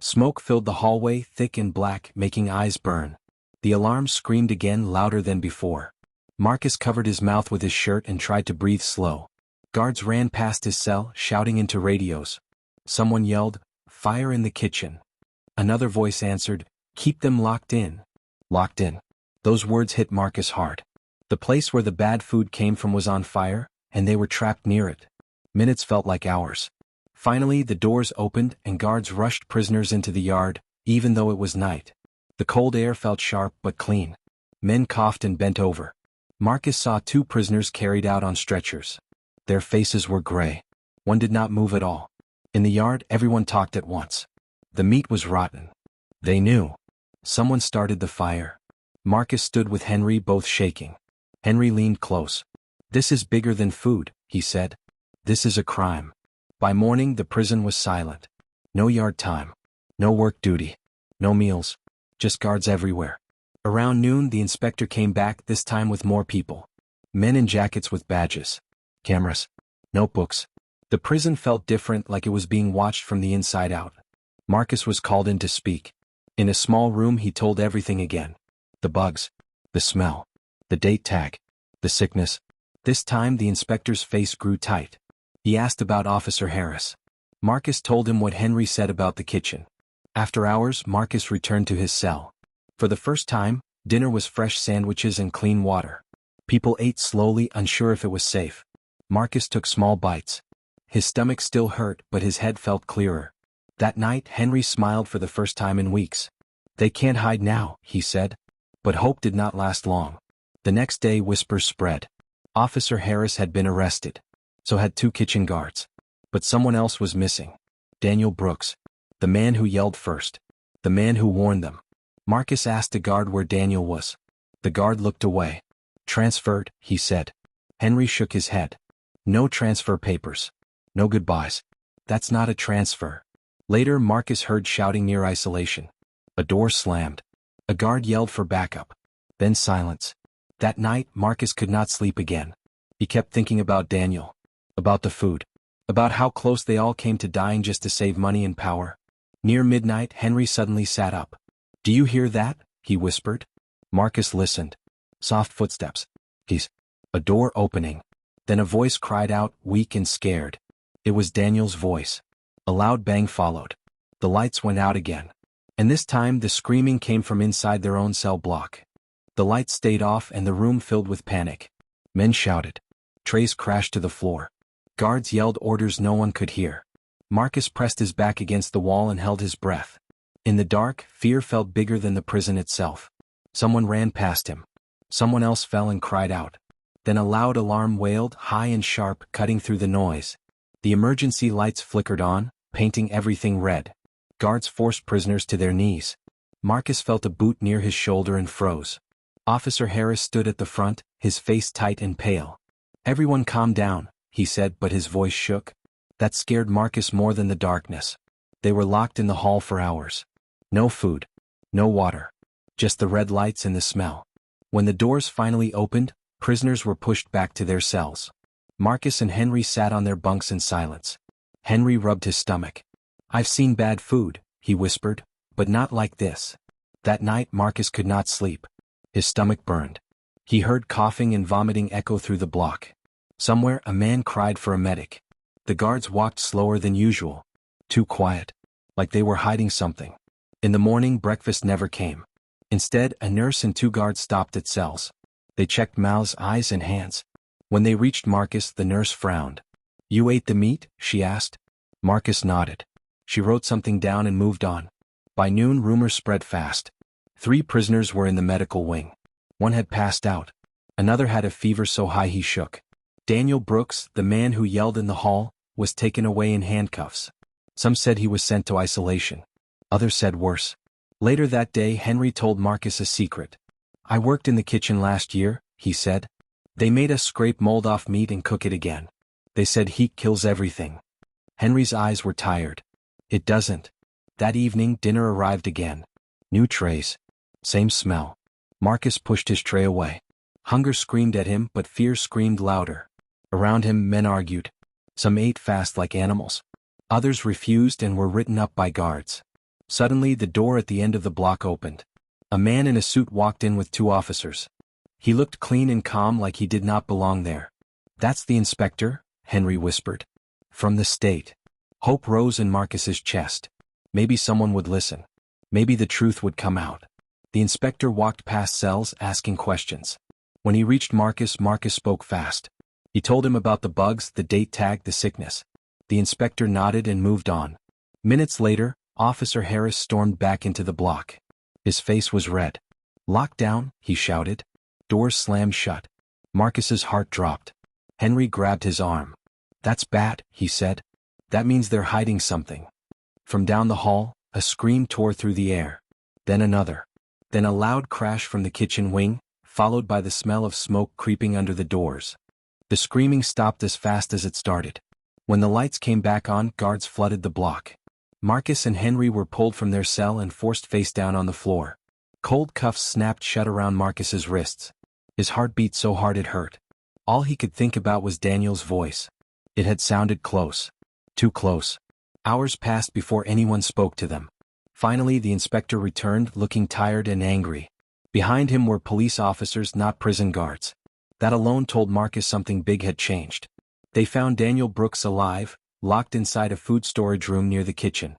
Smoke filled the hallway, thick and black, making eyes burn. The alarm screamed again, louder than before. Marcus covered his mouth with his shirt and tried to breathe slow. Guards ran past his cell, shouting into radios. Someone yelled, "Fire in the kitchen." Another voice answered, "Keep them locked in." Locked in. Those words hit Marcus hard. The place where the bad food came from was on fire, and they were trapped near it. Minutes felt like hours. Finally, the doors opened and guards rushed prisoners into the yard, even though it was night. The cold air felt sharp but clean. Men coughed and bent over. Marcus saw 2 prisoners carried out on stretchers. Their faces were gray. One did not move at all. In the yard, everyone talked at once. The meat was rotten. They knew. Someone started the fire. Marcus stood with Henry, both shaking. Henry leaned close. "This is bigger than food," he said. "This is a crime." By morning, the prison was silent. No yard time. No work duty. No meals. Just guards everywhere. Around noon, the inspector came back, this time with more people. Men in jackets with badges. Cameras. Notebooks. The prison felt different, like it was being watched from the inside out. Marcus was called in to speak. In a small room, he told everything again. The bugs. The smell. The date tag. The sickness. This time, the inspector's face grew tight. He asked about Officer Harris. Marcus told him what Henry said about the kitchen. After hours, Marcus returned to his cell. For the first time, dinner was fresh sandwiches and clean water. People ate slowly, unsure if it was safe. Marcus took small bites. His stomach still hurt, but his head felt clearer. That night, Henry smiled for the first time in weeks. "They can't hide now," he said. But hope did not last long. The next day, whispers spread. Officer Harris had been arrested. So had 2 kitchen guards. But someone else was missing. Daniel Brooks. The man who yelled first. The man who warned them. Marcus asked a guard where Daniel was. The guard looked away. "Transferred," he said. Henry shook his head. "No transfer papers. No goodbyes. That's not a transfer." Later, Marcus heard shouting near isolation. A door slammed. A guard yelled for backup. Then silence. That night, Marcus could not sleep again. He kept thinking about Daniel. About the food. About how close they all came to dying just to save money and power. Near midnight, Henry suddenly sat up. "Do you hear that?" he whispered. Marcus listened. Soft footsteps. Keys. A door opening. Then a voice cried out, weak and scared. It was Daniel's voice. A loud bang followed. The lights went out again. And this time the screaming came from inside their own cell block. The lights stayed off and the room filled with panic. Men shouted. Trays crashed to the floor. Guards yelled orders no one could hear. Marcus pressed his back against the wall and held his breath. In the dark, fear felt bigger than the prison itself. Someone ran past him. Someone else fell and cried out. Then a loud alarm wailed, high and sharp, cutting through the noise. The emergency lights flickered on, painting everything red. Guards forced prisoners to their knees. Marcus felt a boot near his shoulder and froze. Officer Harris stood at the front, his face tight and pale. "Everyone calm down," he said, but his voice shook. That scared Marcus more than the darkness. They were locked in the hall for hours. No food. No water. Just the red lights and the smell. When the doors finally opened, prisoners were pushed back to their cells. Marcus and Henry sat on their bunks in silence. Henry rubbed his stomach. "I've seen bad food," he whispered, "but not like this." That night Marcus could not sleep. His stomach burned. He heard coughing and vomiting echo through the block. Somewhere a man cried for a medic. The guards walked slower than usual. Too quiet. Like they were hiding something. In the morning breakfast never came. Instead, a nurse and 2 guards stopped at cells. They checked mouths, eyes, and hands. When they reached Marcus, the nurse frowned. "You ate the meat?" she asked. Marcus nodded. She wrote something down and moved on. By noon, rumors spread fast. 3 prisoners were in the medical wing. One had passed out. Another had a fever so high he shook. Daniel Brooks, the man who yelled in the hall, was taken away in handcuffs. Some said he was sent to isolation. Others said worse. Later that day, Henry told Marcus a secret. "I worked in the kitchen last year," he said. "They made us scrape mold off meat and cook it again. They said heat kills everything." Henry's eyes were tired. "It doesn't." That evening, dinner arrived again. New trays. Same smell. Marcus pushed his tray away. Hunger screamed at him, but fear screamed louder. Around him, men argued. Some ate fast like animals. Others refused and were written up by guards. Suddenly the door at the end of the block opened. A man in a suit walked in with two officers. He looked clean and calm like he did not belong there. "That's the inspector," Henry whispered. "From the state." Hope rose in Marcus's chest. Maybe someone would listen. Maybe the truth would come out. The inspector walked past cells asking questions. When he reached Marcus, Marcus spoke fast. He told him about the bugs, the date tag, the sickness. The inspector nodded and moved on. Minutes later, Officer Harris stormed back into the block. His face was red. "Locked down," he shouted. Doors slammed shut. Marcus's heart dropped. Henry grabbed his arm. "That's bad," he said. "That means they're hiding something." From down the hall, a scream tore through the air. Then another. Then a loud crash from the kitchen wing, followed by the smell of smoke creeping under the doors. The screaming stopped as fast as it started. When the lights came back on, guards flooded the block. Marcus and Henry were pulled from their cell and forced face down on the floor. Cold cuffs snapped shut around Marcus's wrists. His heart beat so hard it hurt. All he could think about was Daniel's voice. It had sounded close. Too close. Hours passed before anyone spoke to them. Finally, the inspector returned, looking tired and angry. Behind him were police officers, not prison guards. That alone told Marcus something big had changed. They found Daniel Brooks alive, locked inside a food storage room near the kitchen.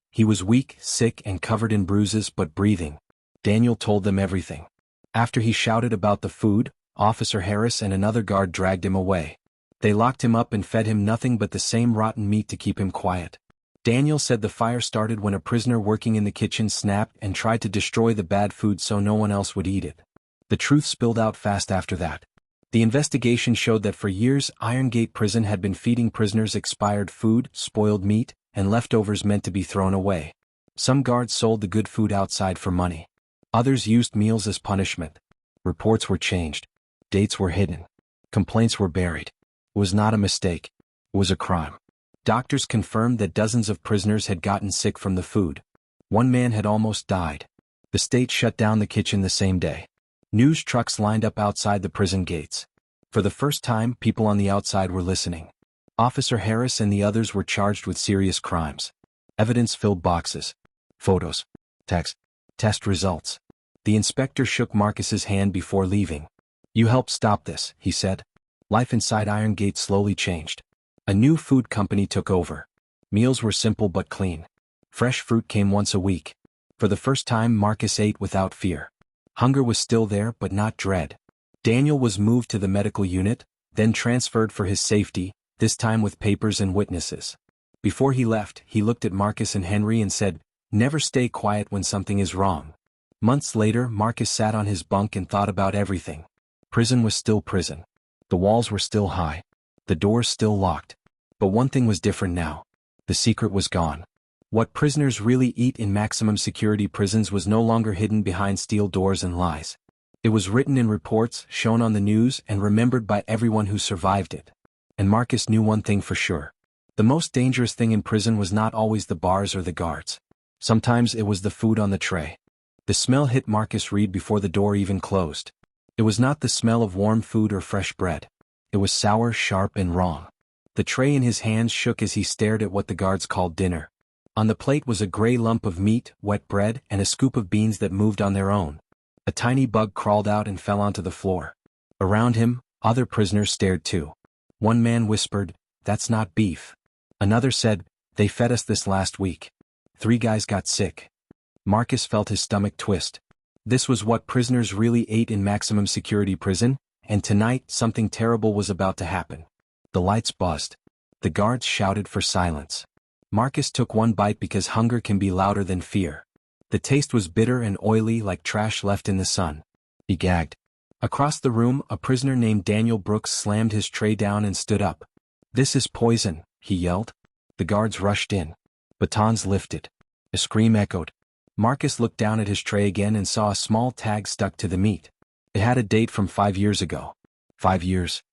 He was weak, sick, and covered in bruises but breathing. Daniel told them everything. After he shouted about the food, Officer Harris and another guard dragged him away. They locked him up and fed him nothing but the same rotten meat to keep him quiet. Daniel said the fire started when a prisoner working in the kitchen snapped and tried to destroy the bad food so no one else would eat it. The truth spilled out fast after that. The investigation showed that for years Iron Gate Prison had been feeding prisoners expired food, spoiled meat, and leftovers meant to be thrown away. Some guards sold the good food outside for money. Others used meals as punishment. Reports were changed. Dates were hidden. Complaints were buried. It was not a mistake. It was a crime. Doctors confirmed that dozens of prisoners had gotten sick from the food. One man had almost died. The state shut down the kitchen the same day. News trucks lined up outside the prison gates. For the first time, people on the outside were listening. Officer Harris and the others were charged with serious crimes. Evidence filled boxes. Photos. Text. Test results. The inspector shook Marcus's hand before leaving. "You helped stop this," he said. Life inside Iron Gate slowly changed. A new food company took over. Meals were simple but clean. Fresh fruit came once a week. For the first time, Marcus ate without fear. Hunger was still there but not dread. Daniel was moved to the medical unit, then transferred for his safety, this time with papers and witnesses. Before he left, he looked at Marcus and Henry and said, "Never stay quiet when something is wrong." Months later, Marcus sat on his bunk and thought about everything. Prison was still prison. The walls were still high. The doors still locked. But one thing was different now. The secret was gone. What prisoners really eat in maximum security prisons was no longer hidden behind steel doors and lies. It was written in reports, shown on the news, and remembered by everyone who survived it. And Marcus knew one thing for sure. The most dangerous thing in prison was not always the bars or the guards. Sometimes it was the food on the tray. The smell hit Marcus Reed before the door even closed. It was not the smell of warm food or fresh bread. It was sour, sharp, and wrong. The tray in his hands shook as he stared at what the guards called dinner. On the plate was a gray lump of meat, wet bread, and a scoop of beans that moved on their own. A tiny bug crawled out and fell onto the floor. Around him, other prisoners stared too. One man whispered, "That's not beef." Another said, "They fed us this last week." 3 guys got sick. Marcus felt his stomach twist. This was what prisoners really ate in maximum security prison, and tonight something terrible was about to happen. The lights buzzed. The guards shouted for silence. Marcus took one bite because hunger can be louder than fear. The taste was bitter and oily like trash left in the sun. He gagged. Across the room, a prisoner named Daniel Brooks slammed his tray down and stood up. "This is poison," he yelled. The guards rushed in. Batons lifted. A scream echoed. Marcus looked down at his tray again and saw a small tag stuck to the meat. It had a date from 5 years ago. 5 years.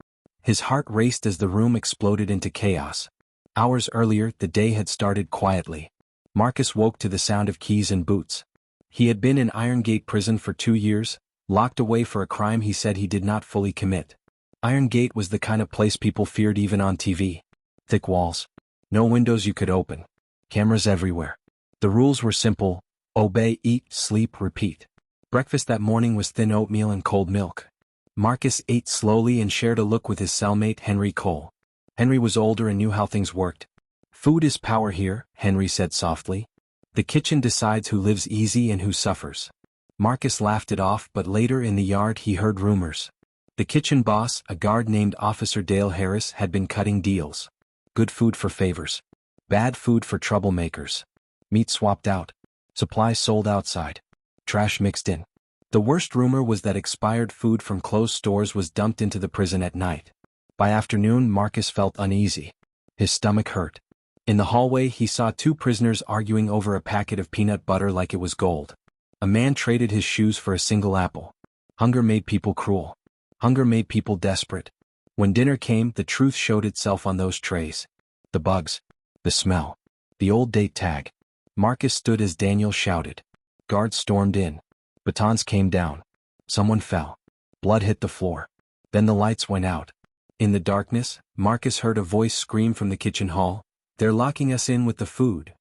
His heart raced as the room exploded into chaos. Hours earlier, the day had started quietly. Marcus woke to the sound of keys and boots. He had been in Iron Gate Prison for 2 years, locked away for a crime he said he did not fully commit. Iron Gate was the kind of place people feared even on TV. Thick walls. No windows you could open. Cameras everywhere. The rules were simple: obey, eat, sleep, repeat. Breakfast that morning was thin oatmeal and cold milk. Marcus ate slowly and shared a look with his cellmate Henry Cole. Henry was older and knew how things worked. "Food is power here," Henry said softly. "The kitchen decides who lives easy and who suffers." Marcus laughed it off, but later in the yard he heard rumors. The kitchen boss, a guard named Officer Dale Harris, had been cutting deals. Good food for favors. Bad food for troublemakers. Meat swapped out. Supplies sold outside. Trash mixed in. The worst rumor was that expired food from closed stores was dumped into the prison at night. By afternoon, Marcus felt uneasy. His stomach hurt. In the hallway he saw two prisoners arguing over a packet of peanut butter like it was gold. A man traded his shoes for a single apple. Hunger made people cruel. Hunger made people desperate. When dinner came, the truth showed itself on those trays. The bugs. The smell. The old date tag. Marcus stood as Daniel shouted. Guards stormed in. Batons came down. Someone fell. Blood hit the floor. Then the lights went out. In the darkness, Marcus heard a voice scream from the kitchen hall. "They're locking us in with the food."